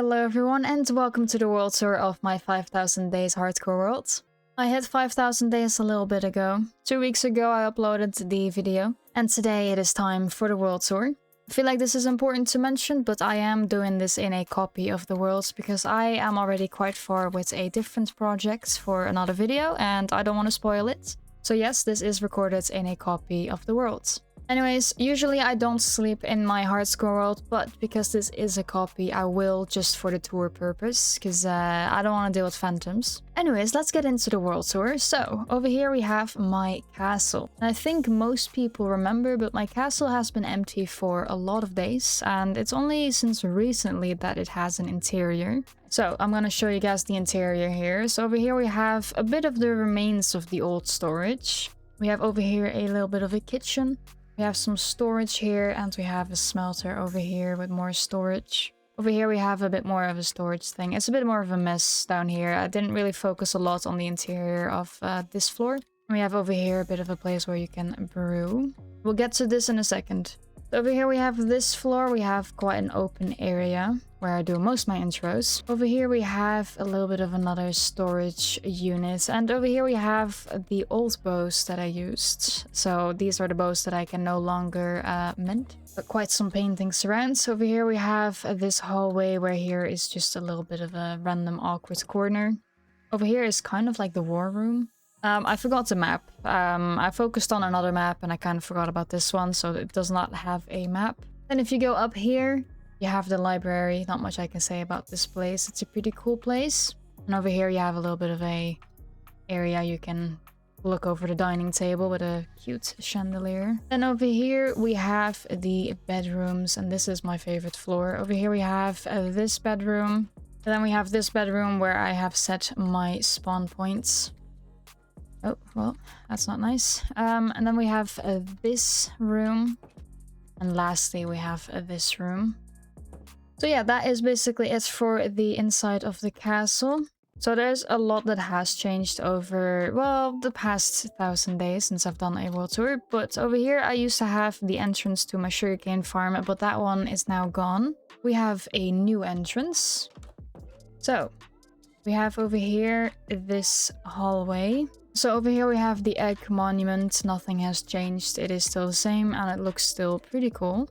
Hello everyone and welcome to the world tour of my 5000 days hardcore world. I hit 5000 days a little bit ago. 2 weeks ago I uploaded the video and today it is time for the world tour. I feel like this is important to mention, but I am doing this in a copy of the worlds because I am already quite far with a different project for another video and I don't want to spoil it. So yes, this is recorded in a copy of the worlds. Anyways, usually I don't sleep in my hardcore world, but because this is a copy, I will just for the tour purpose, because I don't want to deal with phantoms. Anyways, let's get into the world tour. So, over here we have my castle. And I think most people remember, but my castle has been empty for a lot of days, and it's only since recently that it has an interior. So, I'm gonna show you guys the interior here. So over here we have a bit of the remains of the old storage. We have over here a little bit of a kitchen. We have some storage here and we have a smelter over here with more storage. Over here we have a bit more of a storage thing. It's a bit more of a mess down here. I didn't really focus a lot on the interior of this floor. We have over here a bit of a place where you can brew. We'll get to this in a second. Over here we have this floor. We have quite an open area where I do most of my intros. Over here we have a little bit of another storage unit. And over here we have the old bows that I used. So these are the bows that I can no longer mend. But quite some paintings around. So over here we have this hallway where here is just a little bit of a random awkward corner. Over here is kind of like the war room. I forgot the map. I focused on another map and I kind of forgot about this one, so it does not have a map. Then if you go up here, you have the library. Not much I can say about this place. It's a pretty cool place. And over here you have a little bit of a area you can look over the dining table with a cute chandelier. Then over here we have the bedrooms, and this is my favorite floor. Over here we have this bedroom. And then we have this bedroom where I have set my spawn points. Oh, well, that's not nice. And then we have this room. And lastly, we have this room. So yeah, that is basically it for the inside of the castle. So there's a lot that has changed over, well, the past 1000 days since I've done a world tour. But over here, I used to have the entrance to my sugarcane farm, but that one is now gone. We have a new entrance. So we have over here this hallway. So over here we have the egg monument. Nothing has changed. It is still the same and it looks still pretty cool.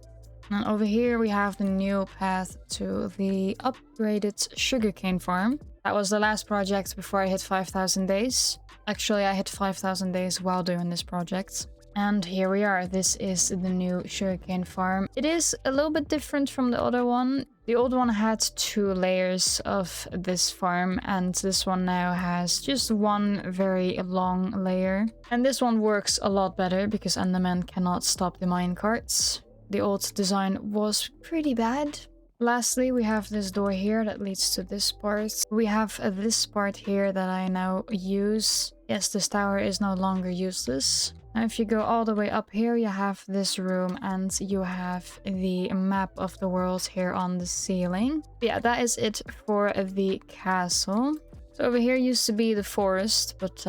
And over here we have the new path to the upgraded sugarcane farm. That was the last project before I hit 5000 days. Actually, I hit 5000 days while doing this project. And here we are. This is the new sugarcane farm. It is a little bit different from the other one. The old one had 2 layers of this farm, and this one now has just one very long layer. And this one works a lot better because Enderman cannot stop the minecarts. The old design was pretty bad. Lastly, we have this door here that leads to this part. We have this part here that I now use. Yes, this tower is no longer useless. Now if you go all the way up here, you have this room and you have the map of the world here on the ceiling. Yeah, that is it for the castle. So over here used to be the forest, but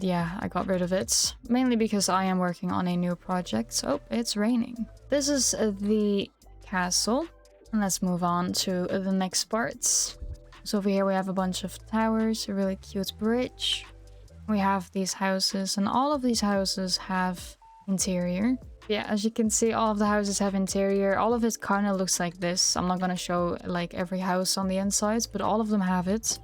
yeah, I got rid of it. Mainly because I am working on a new project. So it's raining. This is the castle. And let's move on to the next parts. So over here we have a bunch of towers, a really cute bridge. We have these houses, and all of these houses have interior. Yeah, as you can see, all of the houses have interior. All of it kind of looks like this. I'm not going to show like every house on the inside, but all of them have it.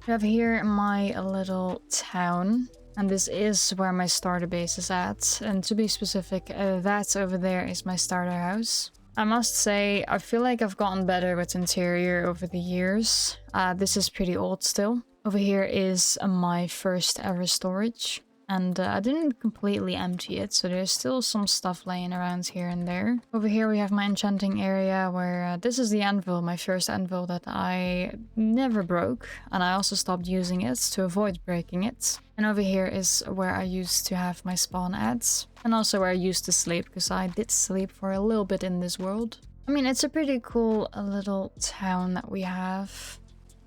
We have here my little town, and this is where my starter base is at. And to be specific, that over there is my starter house. I must say, I feel like I've gotten better with interior over the years. This is pretty old still. Over here is my first ever storage. And I didn't completely empty it, so there's still some stuff laying around here and there. Over here we have my enchanting area where this is the anvil, my first anvil that I never broke. And I also stopped using it to avoid breaking it. And over here is where I used to have my spawn ads. And also where I used to sleep, because I did sleep for a little bit in this world. I mean, it's a pretty cool little town that we have.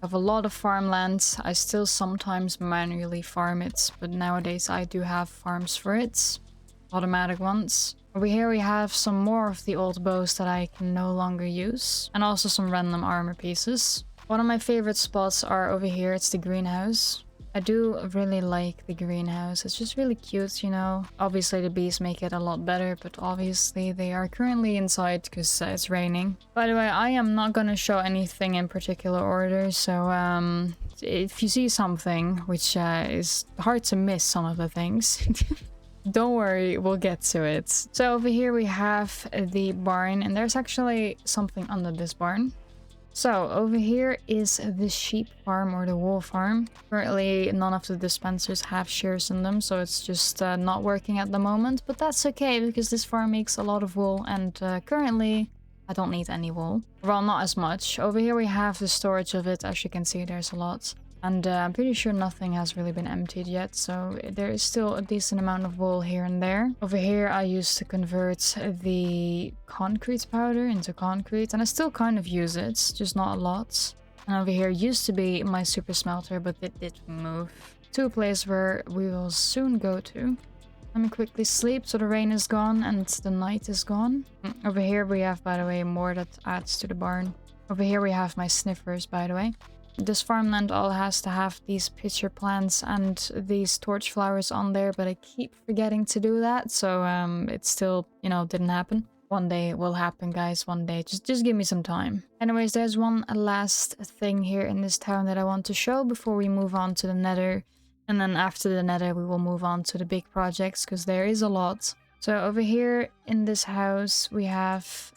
I have a lot of farmland. I still sometimes manually farm it, but nowadays I do have farms for it. Automatic ones. Over here we have some more of the old bows that I can no longer use, and also some random armor pieces. One of my favorite spots are over here. It's the greenhouse. I do really like the greenhouse. It's just really cute, you know. Obviously the bees make it a lot better, but obviously they are currently inside because it's raining. By the way, I am not gonna show anything in particular order, so if you see something, which is hard to miss some of the things, don't worry, we'll get to it. So over here we have the barn, and there's actually something under this barn. So over here is the sheep farm or the wool farm. Currently none of the dispensers have shears in them, so it's just not working at the moment. But that's okay because this farm makes a lot of wool, and currently I don't need any wool. Well, not as much. Over here we have the storage of it. As you can see, there's a lot. And I'm pretty sure nothing has really been emptied yet, so there is still a decent amount of wool here and there. Over here I used to convert the concrete powder into concrete, and I still kind of use it, just not a lot. And over here used to be my super smelter, but it did move to a place where we will soon go to. Let me quickly sleep so the rain is gone and the night is gone. Over here we have, by the way, more that adds to the barn. Over here we have my sniffers, by the way. This farmland all has to have these pitcher plants and these torch flowers on there, but I keep forgetting to do that, so it still, you know, didn't happen. One day it will happen, guys, one day. Just give me some time. Anyways, there's one last thing here in this town that I want to show before we move on to the nether. And then after the nether, we will move on to the big projects, because there is a lot. So over here in this house, we have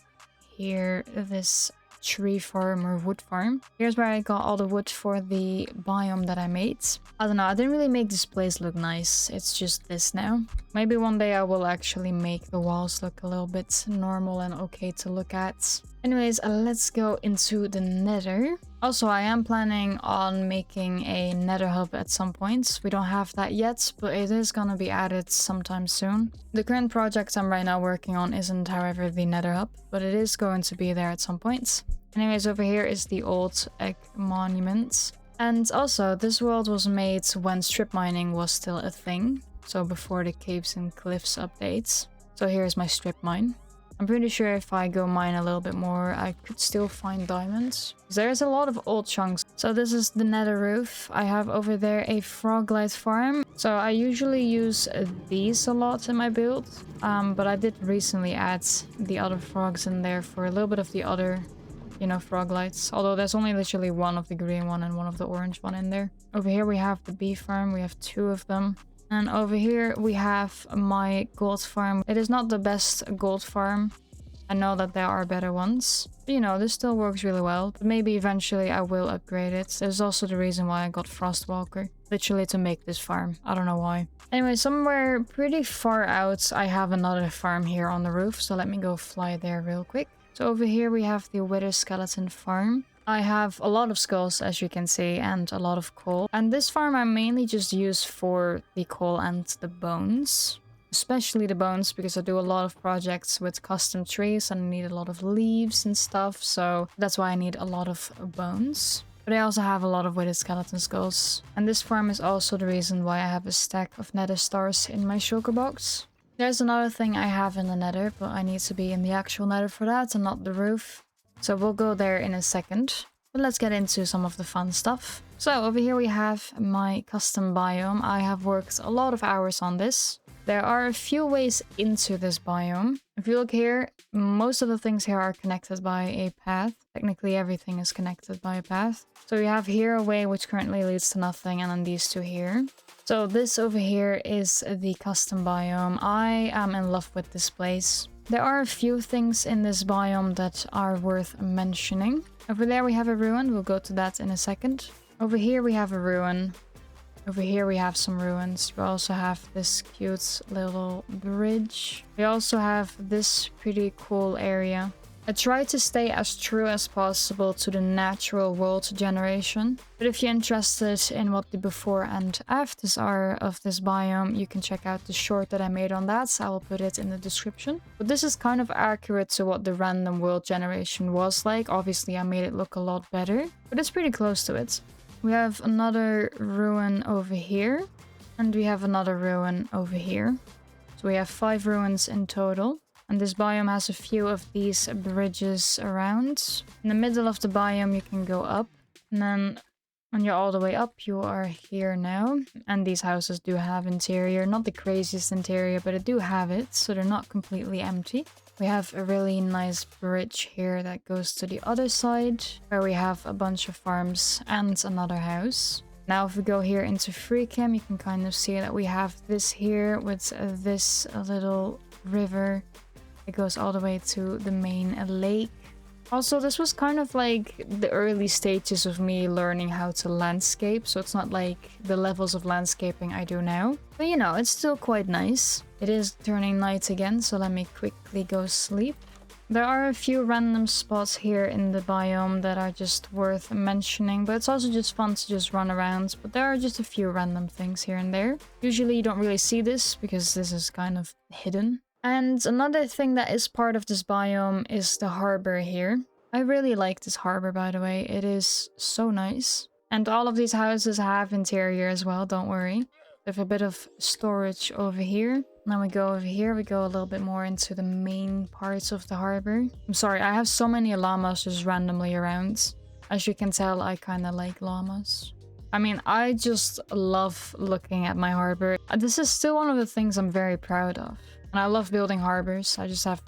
here this tree farm or wood farm. Here's where I got all the wood for the biome that I made. I don't know, I didn't really make this place look nice. It's just this now. Maybe one day I will actually make the walls look a little bit normal and okay to look at. Anyways, let's go into the nether. Also, I am planning on making a nether hub at some point. We don't have that yet, but it is gonna be added sometime soon. The current project I'm right now working on isn't, however, the nether hub, but it is going to be there at some point. Anyways, over here is the old egg monument. And also, this world was made when strip mining was still a thing. So before the caves and cliffs updates. So here's my strip mine. I'm pretty sure if I go mine a little bit more, I could still find diamonds. There's a lot of old chunks. So this is the nether roof. I have over there a frog light farm. So I usually use these a lot in my build. But I did recently add the other frogs in there for a little bit of the other, you know, frog lights. Although there's only literally one of the green one and one of the orange one in there. Over here we have the bee farm. We have 2 of them. And over here we have my gold farm. It is not the best gold farm. I know that there are better ones. But, you know, this still works really well. But maybe eventually I will upgrade it. There's also the reason why I got Frostwalker. Literally to make this farm. I don't know why. Anyway, somewhere pretty far out I have another farm here on the roof. So let me go fly there real quick. So over here we have the wither skeleton farm. I have a lot of skulls, as you can see, and a lot of coal. And this farm I mainly just use for the coal and the bones. Especially the bones, because I do a lot of projects with custom trees and I need a lot of leaves and stuff. So that's why I need a lot of bones. But I also have a lot of wither skeleton skulls. And this farm is also the reason why I have a stack of nether stars in my shulker box. There's another thing I have in the nether, but I need to be in the actual nether for that and not the roof. So we'll go there in a second. But let's get into some of the fun stuff. So over here we have my custom biome. I have worked a lot of hours on this. There are a few ways into this biome. If you look here, most of the things here are connected by a path. Technically everything is connected by a path. So we have here a way which currently leads to nothing, and then these 2 here. So this over here is the custom biome. I am in love with this place. There are a few things in this biome that are worth mentioning. Over there we have a ruin. We'll go to that in a second. Over here we have a ruin. Over here we have some ruins. We also have this cute little bridge. We also have this pretty cool area. I try to stay as true as possible to the natural world generation. But if you're interested in what the before and afters are of this biome, you can check out the short that I made on that. I will put it in the description. But this is kind of accurate to what the random world generation was like. Obviously I made it look a lot better, but it's pretty close to it. We have another ruin over here. And we have another ruin over here. So we have 5 ruins in total. And this biome has a few of these bridges around. In the middle of the biome, you can go up. And then when you're all the way up, you are here now. And these houses do have interior. Not the craziest interior, but they do have it. So they're not completely empty. We have a really nice bridge here that goes to the other side, where we have a bunch of farms and another house. Now if we go here into Freecam, you can kind of see that we have this here with this little river. It goes all the way to the main lake. Also, this was kind of like the early stages of me learning how to landscape. So it's not like the levels of landscaping I do now. But you know, it's still quite nice. It is turning night again, so let me quickly go sleep. There are a few random spots here in the biome that are just worth mentioning. But it's also just fun to just run around. But there are just a few random things here and there. Usually you don't really see this because this is kind of hidden. And another thing that is part of this biome is the harbor here. I really like this harbor, by the way. It is so nice. And all of these houses have interior as well, don't worry. We have a bit of storage over here. Then we go over here, we go a little bit more into the main parts of the harbor. I'm sorry, I have so many llamas just randomly around. As you can tell, I kind of like llamas. I mean, I just love looking at my harbor. This is still one of the things I'm very proud of. And I love building harbors. I just have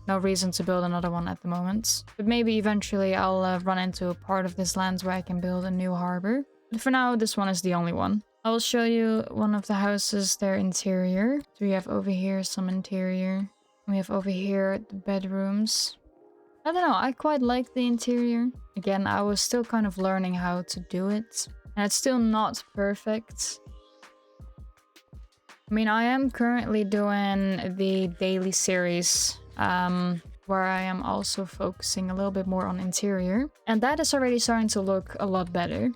no reason to build another one at the moment. But maybe eventually I'll run into a part of this land where I can build a new harbor. But for now, this one is the only one. I will show you one of the houses, their interior. So we have over here some interior. We have over here the bedrooms. I don't know, I quite like the interior. Again, I was still kind of learning how to do it. And it's still not perfect. I mean, I am currently doing the daily series, where I am also focusing a little bit more on interior. And that is already starting to look a lot better.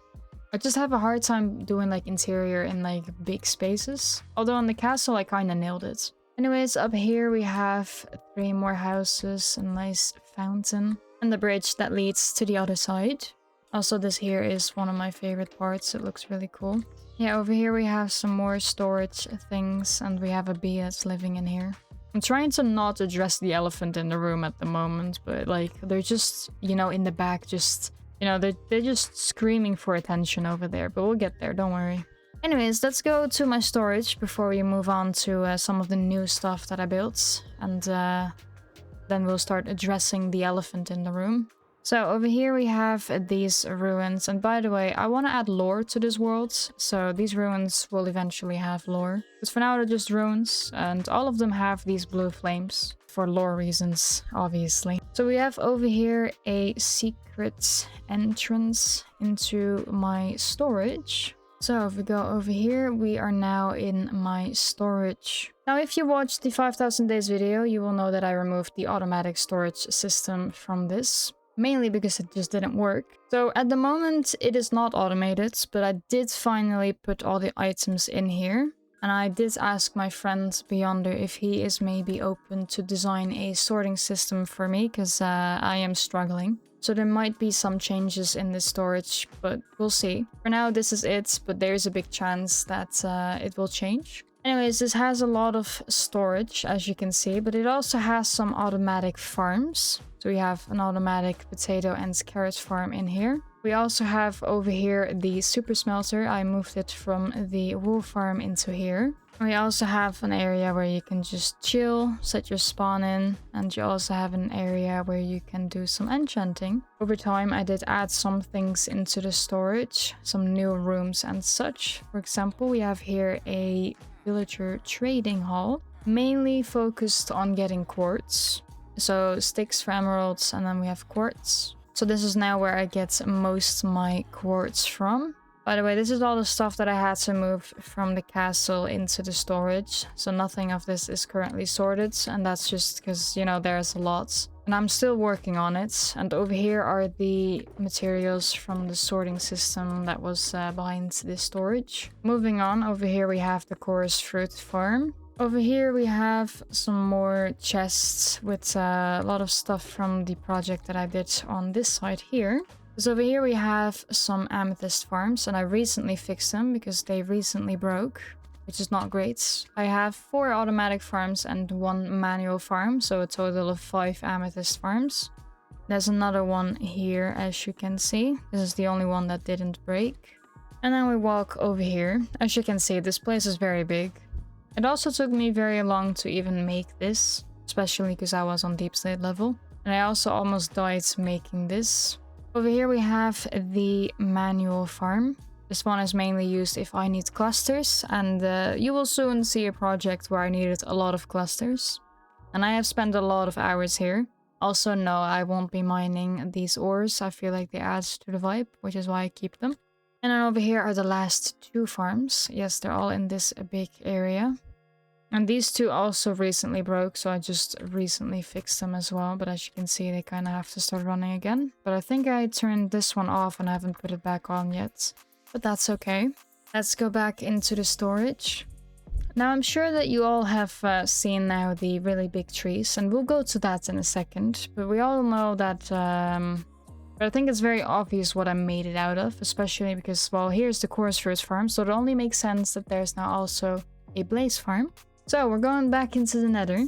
I just have a hard time doing like interior in like big spaces. Although in the castle, I kind of nailed it. Anyways, up here we have 3 more houses, a nice fountain, and the bridge that leads to the other side. Also, this here is one of my favorite parts. It looks really cool. Yeah, over here we have some more storage things, and we have a bee that's living in here. I'm trying to not address the elephant in the room at the moment, but like they're just, you know, in the back, just, you know, they're just screaming for attention over there, but we'll get there, don't worry. Anyways, let's go to my storage before we move on to some of the new stuff that I built, and then we'll start addressing the elephant in the room. So over here we have these ruins, and by the way, I want to add lore to this world, so these ruins will eventually have lore. But for now they're just ruins, and all of them have these blue flames, for lore reasons, obviously. So we have over here a secret entrance into my storage. So if we go over here, we are now in my storage. Now if you watched the 5000 days video, you will know that I removed the automatic storage system from this. Mainly because it just didn't work. So at the moment it is not automated, but I did finally put all the items in here. And I did ask my friend Beyonder if he is maybe open to design a sorting system for me, because I am struggling. So there might be some changes in this storage, but we'll see. For now this is it, but there's a big chance that it will change. Anyways, this has a lot of storage, as you can see, but it also has some automatic farms. So we have an automatic potato and carrot farm in here. We also have over here the super smelter. I moved it from the wool farm into here. We also have an area where you can just chill, set your spawn in, and you also have an area where you can do some enchanting. Over time I did add some things into the storage, some new rooms and such. For example, we have here a villager trading hall, mainly focused on getting quartz. So sticks for emeralds, and then we have quartz. So this is now where I get most of my quartz from. By the way, this is all the stuff that I had to move from the castle into the storage. So nothing of this is currently sorted, and that's just because, you know, there's a lot. And I'm still working on it. And over here are the materials from the sorting system that was behind this storage. Moving on, over here we have the chorus fruit farm. Over here we have some more chests with a lot of stuff from the project that I did on this side here. So over here we have some amethyst farms, and I recently fixed them because they recently broke. which is not great. I have 4 automatic farms and 1 manual farm, so a total of 5 amethyst farms. There's another one here, as you can see. This is the only one that didn't break. And then we walk over here. As you can see, this place is very big. It also took me very long to even make this, especially because I was on deep slate level. And I also almost died making this. Over here we have the manual farm. This one is mainly used if I need clusters, and you will soon see a project where I needed a lot of clusters. And I have spent a lot of hours here. Also, no, I won't be mining these ores. I feel like they add to the vibe, which is why I keep them. And then over here are the last 2 farms. Yes, they're all in this big area. And these 2 also recently broke, so I just recently fixed them as well. But as you can see, they kind of have to start running again. But I think I turned this one off and I haven't put it back on yet. But that's okay. Let's go back into the storage. Now, I'm sure that you all have seen now the really big trees, and we'll go to that in a second. But we all know that, but I think it's very obvious what I made it out of, especially because, well, here's the coarse fruit farm, so it only makes sense that there's now also a blaze farm. So we're going back into the nether.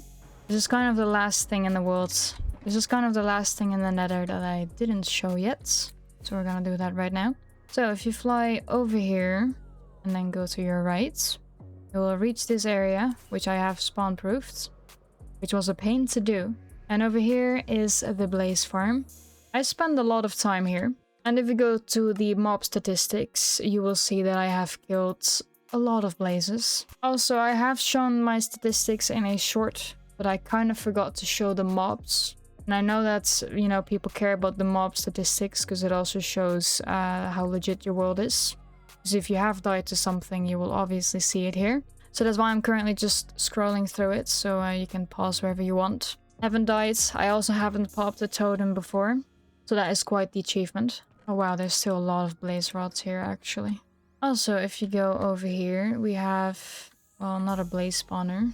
This is kind of the last thing in the world. This is kind of the last thing in the nether that I didn't show yet. So we're gonna do that right now. So if you fly over here and then go to your right, you will reach this area, which I have spawn-proofed, which was a pain to do. And over here is the blaze farm. I spend a lot of time here. And if you go to the mob statistics, you will see that I have killed a lot of blazes. Also, I have shown my statistics in a short, but I kind of forgot to show the mobs. And I know that, you know, people care about the mob statistics because it also shows how legit your world is. Because if you have died to something, you will obviously see it here. So that's why I'm currently just scrolling through it, so you can pause wherever you want. Haven't died. I also haven't popped a totem before, so that is quite the achievement. Oh wow, there's still a lot of blaze rods here, actually. Also, if you go over here, we have, well, not a blaze spawner.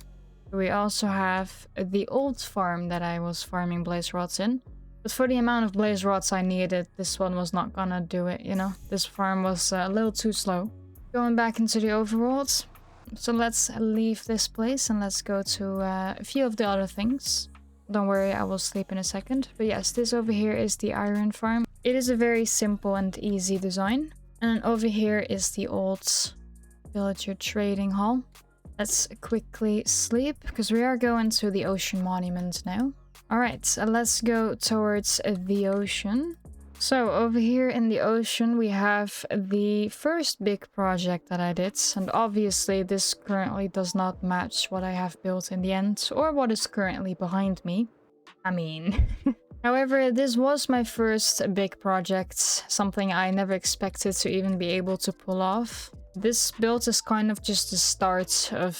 We also have the old farm that I was farming blaze rods in. But for the amount of blaze rods I needed, this one was not gonna do it, you know? This farm was a little too slow. Going back into the overworld. So let's leave this place and let's go to a few of the other things. Don't worry, I will sleep in a second. But yes, this over here is the iron farm. It is a very simple and easy design. And then over here is the old villager trading hall. Let's quickly sleep, because we are going to the ocean monument now. Alright, let's go towards the ocean. So over here in the ocean we have the first big project that I did. And obviously this currently does not match what I have built in the end, or what is currently behind me. I mean... However, this was my first big project, something I never expected to even be able to pull off. This build is kind of just the start of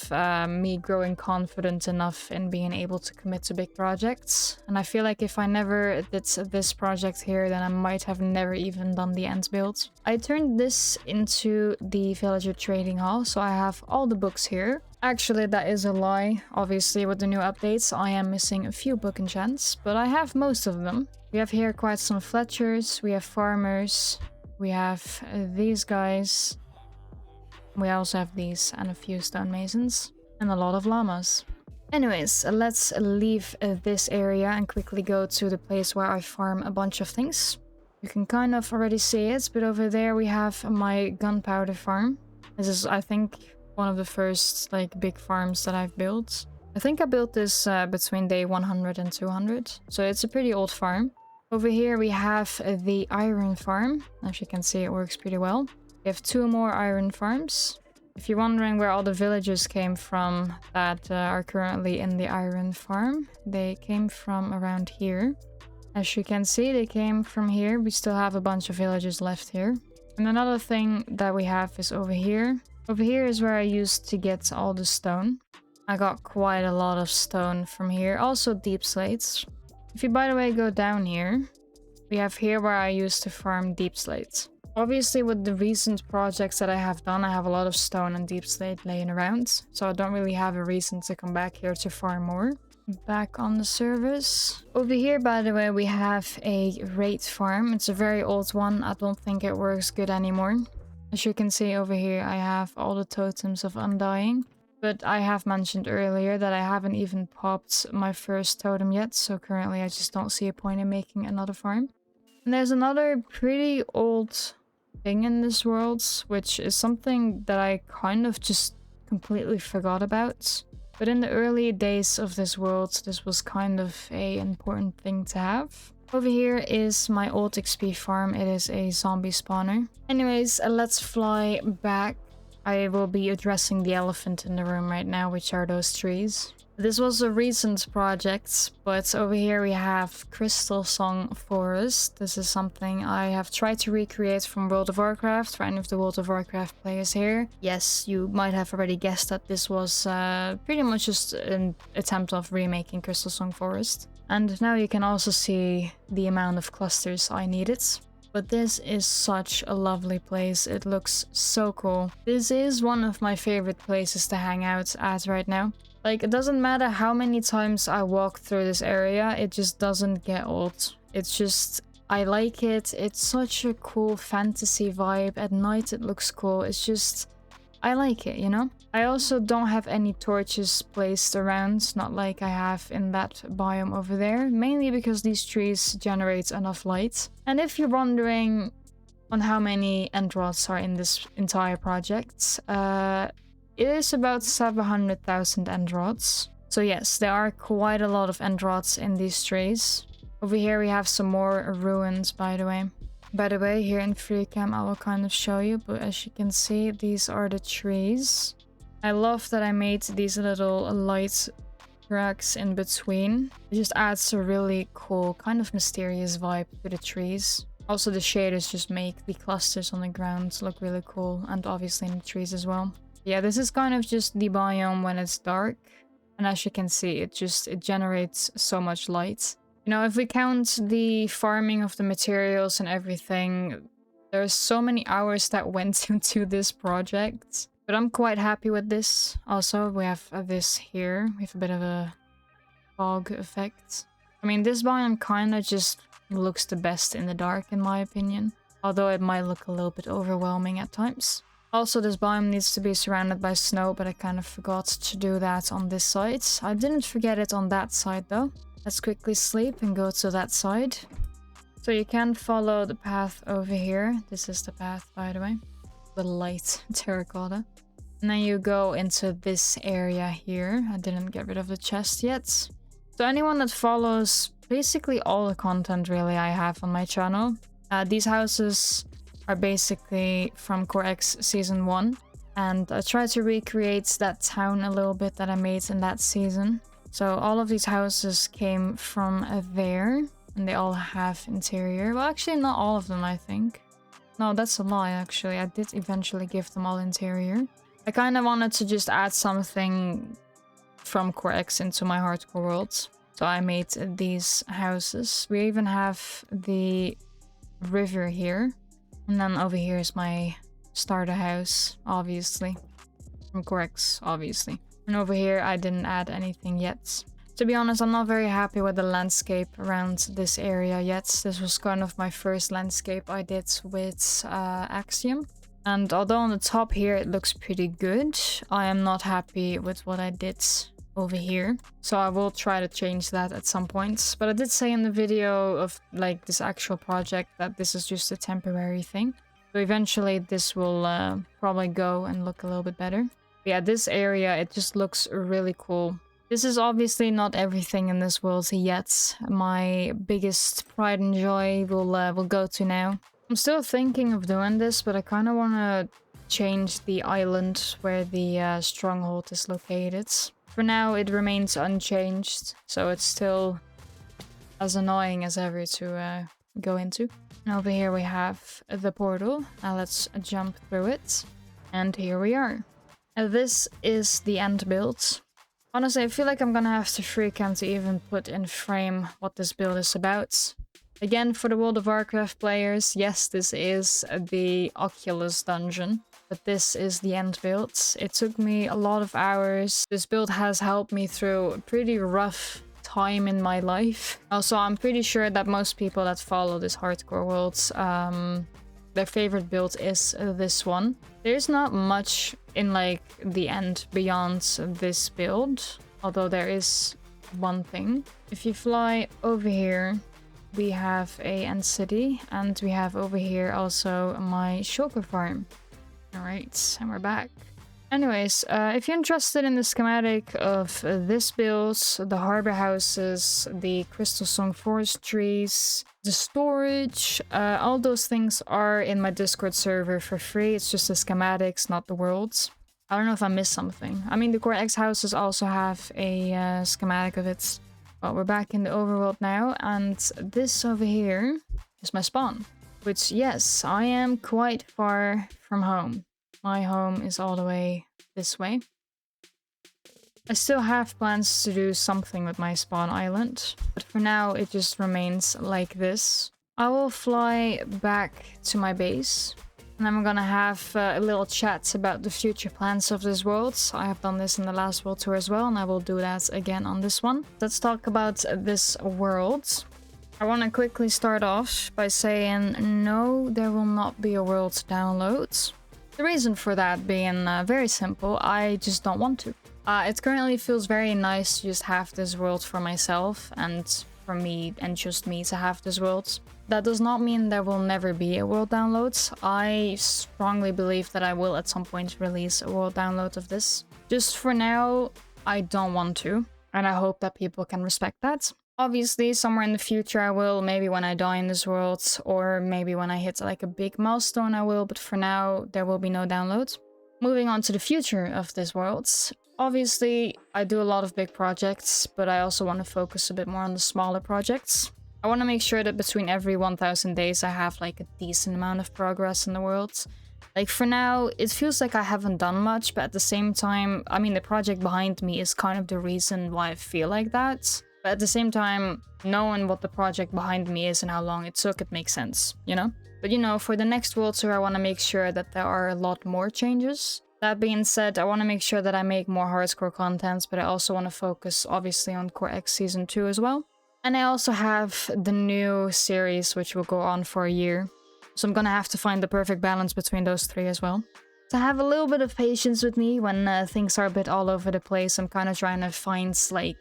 me growing confident enough in being able to commit to big projects. And I feel like if I never did this project here, then I might have never even done the end build. I turned this into the villager trading hall, so I have all the books here. Actually, that is a lie. Obviously, with the new updates, I am missing a few book enchants, but I have most of them. We have here quite some Fletchers, we have farmers, we have these guys. We also have these and a few stonemasons and a lot of llamas. Anyways, let's leave this area and quickly go to the place where I farm a bunch of things. You can kind of already see it, but over there we have my gunpowder farm. This is, I think, one of the first like big farms that I've built. I think I built this between day 100 and 200, so it's a pretty old farm. Over here we have the iron farm. As you can see, it works pretty well. We have 2 more iron farms. If you're wondering where all the villagers came from that are currently in the iron farm, they came from around here. As you can see, they came from here. We still have a bunch of villagers left here. And another thing that we have is over here. Over here is where I used to get all the stone. I got quite a lot of stone from here. Also deep slates. If you, by the way, go down here, we have here where I used to farm deep slates. Obviously, with the recent projects that I have done, I have a lot of stone and deep slate laying around. So I don't really have a reason to come back here to farm more. Back on the service. Over here, by the way, we have a raid farm. It's a very old one. I don't think it works good anymore. As you can see over here, I have all the totems of Undying. But I have mentioned earlier that I haven't even popped my first totem yet, so currently I just don't see a point in making another farm. And there's another pretty old thing in this world, which is something that I kind of just completely forgot about. But in the early days of this world, this was kind of an important thing to have. Over here is my old XP farm. It is a zombie spawner. Anyways, let's fly back. I will be addressing the elephant in the room right now, which are those trees. This was a recent project, but over here we have Crystalsong Forest. This is something I have tried to recreate from World of Warcraft, for any of the World of Warcraft players here. Yes, you might have already guessed that this was pretty much just an attempt of remaking Crystalsong Forest. And now you can also see the amount of clusters I needed. But this is such a lovely place. It looks so cool. This is one of my favorite places to hang out at right now. Like, it doesn't matter how many times I walk through this area, it just doesn't get old. It's just, I like it. It's such a cool fantasy vibe. At night it looks cool. It's just, I like it, you know? I also don't have any torches placed around, not like I have in that biome over there, mainly because these trees generate enough light. And if you're wondering on how many end rods are in this entire project, it is about 700,000 end rods. So yes, there are quite a lot of end rods in these trees. Over here we have some more ruins, by the way. By the way, here in FreeCam I will kind of show you, but as you can see, these are the trees. I love that I made these little light cracks in between. It just adds a really cool, kind of mysterious vibe to the trees. Also, the shaders just make the clusters on the ground look really cool, and obviously in the trees as well. Yeah, this is kind of just the biome when it's dark. And as you can see, it generates so much light. You know, if we count the farming of the materials and everything, there's so many hours that went into this project. But I'm quite happy with this. Also, we have this here. We have a bit of a fog effect. I mean, this biome kind of just looks the best in the dark, in my opinion. Although it might look a little bit overwhelming at times. Also, this biome needs to be surrounded by snow, but I kind of forgot to do that on this side. I didn't forget it on that side, though. Let's quickly sleep and go to that side. So you can follow the path over here. This is the path, by the way. The light terracotta. And then you go into this area here. I didn't get rid of the chest yet. So anyone that follows basically all the content really I have on my channel. These houses are basically from Core X Season 1. And I tried to recreate that town a little bit that I made in that season. So all of these houses came from there. And they all have interior. Well, actually not all of them, I think. No, that's a lie, actually. I did eventually give them all interior. I kind of wanted to just add something from Core X into my hardcore world. So I made these houses. We even have the river here. And then over here is my starter house, obviously. From Core X, obviously. And over here, I didn't add anything yet. To be honest, I'm not very happy with the landscape around this area yet. This was kind of my first landscape I did with Axiom. And although on the top here it looks pretty good, I am not happy with what I did over here. So I will try to change that at some point. But I did say in the video of like this actual project that this is just a temporary thing. So eventually this will probably go and look a little bit better. But yeah, this area, it just looks really cool. This is obviously not everything in this world yet. My biggest pride and joy will go to now. I'm still thinking of doing this, but I kind of want to change the island where the stronghold is located. For now, it remains unchanged, so it's still as annoying as ever to go into. And over here we have the portal. Now let's jump through it. And here we are. This is the end build. Honestly, I feel like I'm gonna have to FreeCam to even put in frame what this build is about. Again, for the World of Warcraft players, yes, this is the Oculus dungeon, but this is the end build. It took me a lot of hours. This build has helped me through a pretty rough time in my life. Also, I'm pretty sure that most people that follow this hardcore world their favorite build is this one. There's not much in like the end beyond this build, although there is one thing. If you fly over here, we have a end city, and we have over here also my shulker farm. Alright, and we're back. Anyways, if you're interested in the schematic of this build, the harbor houses, the Crystalsong forest trees, the storage, all those things are in my Discord server for free. It's just the schematics, not the worlds. I don't know if I missed something. I mean, the Core X houses also have a schematic of it. But we're back in the overworld now, and this over here is my spawn. Which, yes, I am quite far from home. My home is all the way this way. I still have plans to do something with my spawn island, but for now it just remains like this. I will fly back to my base, and I'm gonna have a little chat about the future plans of this world. I have done this in the last world tour as well, and I will do that again on this one. Let's talk about this world. I want to quickly start off by saying no, there will not be a world download. The reason for that being very simple, I just don't want to. It currently feels very nice to just have this world for myself and for me and just me to have this world. That does not mean there will never be a world download. I strongly believe that I will at some point release a world download of this. Just for now, I don't want to, and I hope that people can respect that. Obviously, somewhere in the future I will, maybe when I die in this world, or maybe when I hit like a big milestone I will, but for now there will be no downloads. Moving on to the future of this world. Obviously, I do a lot of big projects, but I also want to focus a bit more on the smaller projects. I want to make sure that between every 1000 days I have like a decent amount of progress in the world. Like for now, it feels like I haven't done much, but at the same time, I mean the project behind me is kind of the reason why I feel like that. But at the same time, knowing what the project behind me is and how long it took, it makes sense, you know? But you know, for the next world tour, I want to make sure that there are a lot more changes. That being said, I want to make sure that I make more hardcore content, but I also want to focus, obviously, on Core X Season 2 as well. And I also have the new series, which will go on for a year. So I'm gonna have to find the perfect balance between those three as well. So have a little bit of patience with me when things are a bit all over the place. I'm kind of trying to find, like,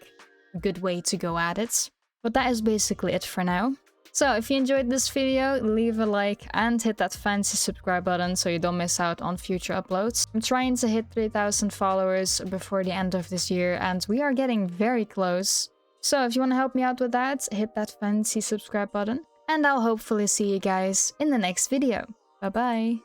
a good way to go at it. But that is basically it for now. So if you enjoyed this video, leave a like and hit that fancy subscribe button so you don't miss out on future uploads. I'm trying to hit 3000 followers before the end of this year, and we are getting very close. So if you want to help me out with that, hit that fancy subscribe button. And I'll hopefully see you guys in the next video. Bye bye!